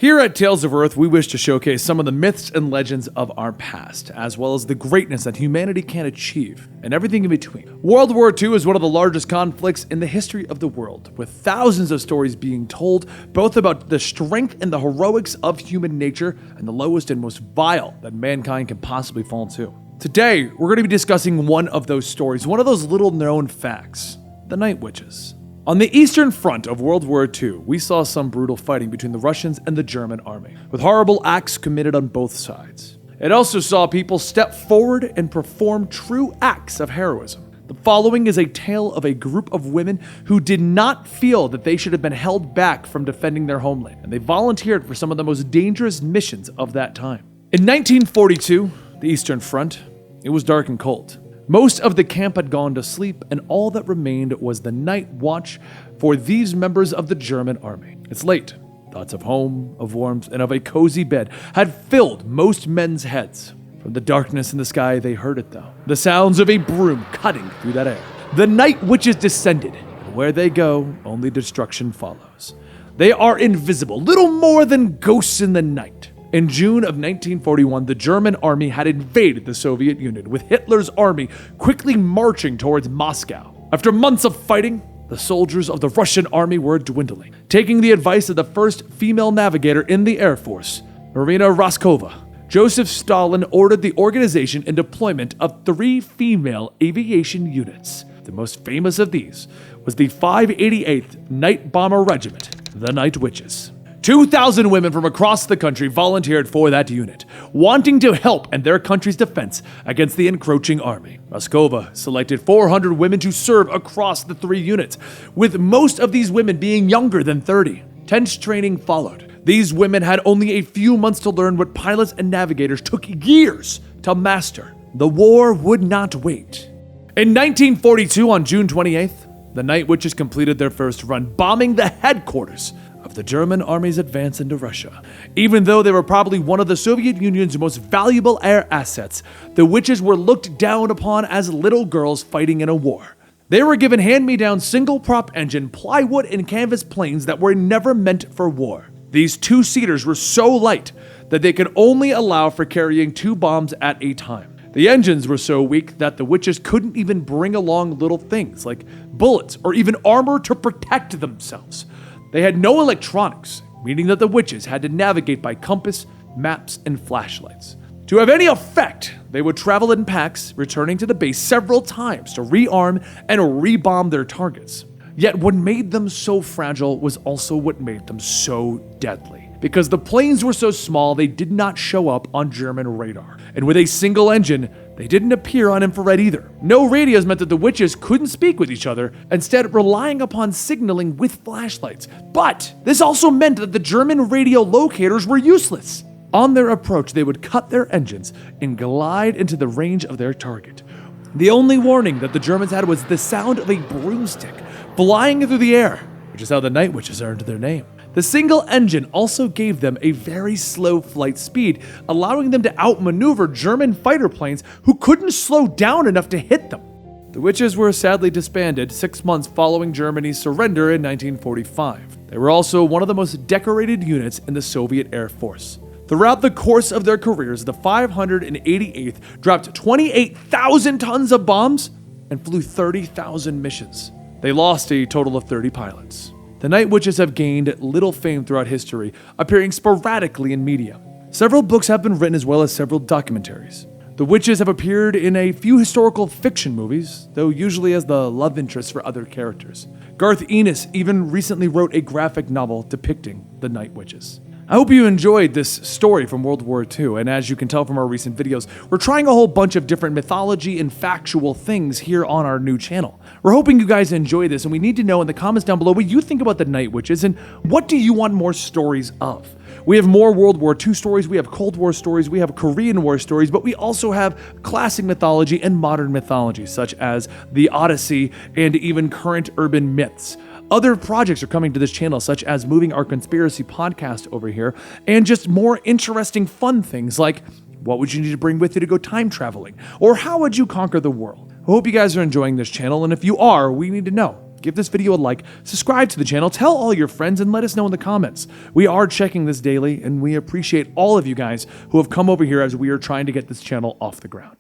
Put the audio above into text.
Here at Tales of Earth, we wish to showcase some of the myths and legends of our past, as well as the greatness that humanity can achieve, and everything in between. World War II is one of the largest conflicts in the history of the world, with thousands of stories being told, both about the strength and the heroics of human nature, and the lowest and most vile that mankind can possibly fall to. Today, we're going to be discussing one of those stories, one of those little-known facts, the Night Witches. On the Eastern Front of World War II, we saw some brutal fighting between the Russians and the German army, with horrible acts committed on both sides. It also saw people step forward and perform true acts of heroism. The following is a tale of a group of women who did not feel that they should have been held back from defending their homeland, and they volunteered for some of the most dangerous missions of that time. In 1942, the Eastern Front, it was dark and cold. Most of the camp had gone to sleep, and all that remained was the night watch for these members of the German army. It's late. Thoughts of home, of warmth, and of a cozy bed had filled most men's heads. From the darkness in the sky, they heard it though. The sounds of a broom cutting through that air. The Night Witches descended, and where they go, only destruction follows. They are invisible, little more than ghosts in the night. In June of 1941, the German army had invaded the Soviet Union, with Hitler's army quickly marching towards Moscow. After months of fighting, the soldiers of the Russian army were dwindling. Taking the advice of the first female navigator in the Air Force, Marina Raskova, Joseph Stalin ordered the organization and deployment of 3 female aviation units. The most famous of these was the 588th Night Bomber Regiment, the Night Witches. 2,000 women from across the country volunteered for that unit, wanting to help in their country's defense against the encroaching army. Raskova selected 400 women to serve across the 3 units, with most of these women being younger than 30. Tense training followed. These women had only a few months to learn what pilots and navigators took years to master. The war would not wait. In 1942, on June 28th, the Night Witches completed their first run, bombing the headquarters of the German army's advance into Russia. Even though they were probably one of the Soviet Union's most valuable air assets, the witches were looked down upon as little girls fighting in a war. They were given hand-me-down single-prop engine, plywood, and canvas planes that were never meant for war. These 2-seaters were so light that they could only allow for carrying 2 bombs at a time. The engines were so weak that the witches couldn't even bring along little things like bullets or even armor to protect themselves. They had no electronics, meaning that the witches had to navigate by compass, maps, and flashlights. To have any effect, they would travel in packs, returning to the base several times to rearm and rebomb their targets. Yet what made them so fragile was also what made them so deadly. Because the planes were so small, they did not show up on German radar. And with a single engine, they didn't appear on infrared either. No radios meant that the witches couldn't speak with each other, instead relying upon signaling with flashlights. But this also meant that the German radio locators were useless. On their approach, they would cut their engines and glide into the range of their target. The only warning that the Germans had was the sound of a broomstick flying through the air, which is how the Night Witches earned their name. The single engine also gave them a very slow flight speed, allowing them to outmaneuver German fighter planes who couldn't slow down enough to hit them. The Witches were sadly disbanded 6 months following Germany's surrender in 1945. They were also one of the most decorated units in the Soviet Air Force. Throughout the course of their careers, the 588th dropped 28,000 tons of bombs and flew 30,000 missions. They lost a total of 30 pilots. The Night Witches have gained little fame throughout history, appearing sporadically in media. Several books have been written as well as several documentaries. The witches have appeared in a few historical fiction movies, though usually as the love interest for other characters. Garth Ennis even recently wrote a graphic novel depicting the Night Witches. I hope you enjoyed this story from World War II, and as you can tell from our recent videos, we're trying a whole bunch of different mythology and factual things here on our new channel. We're hoping you guys enjoy this, and we need to know in the comments down below what you think about the Night Witches, and what do you want more stories of? We have more World War II stories, we have Cold War stories, we have Korean War stories, but we also have classic mythology and modern mythology, such as the Odyssey and even current urban myths. Other projects are coming to this channel, such as moving our conspiracy podcast over here, and just more interesting fun things like what would you need to bring with you to go time traveling, or how would you conquer the world? I hope you guys are enjoying this channel, and if you are, we need to know. give this video a like, subscribe to the channel, tell all your friends, and let us know in the comments. We are checking this daily, and we appreciate all of you guys who have come over here as we are trying to get this channel off the ground.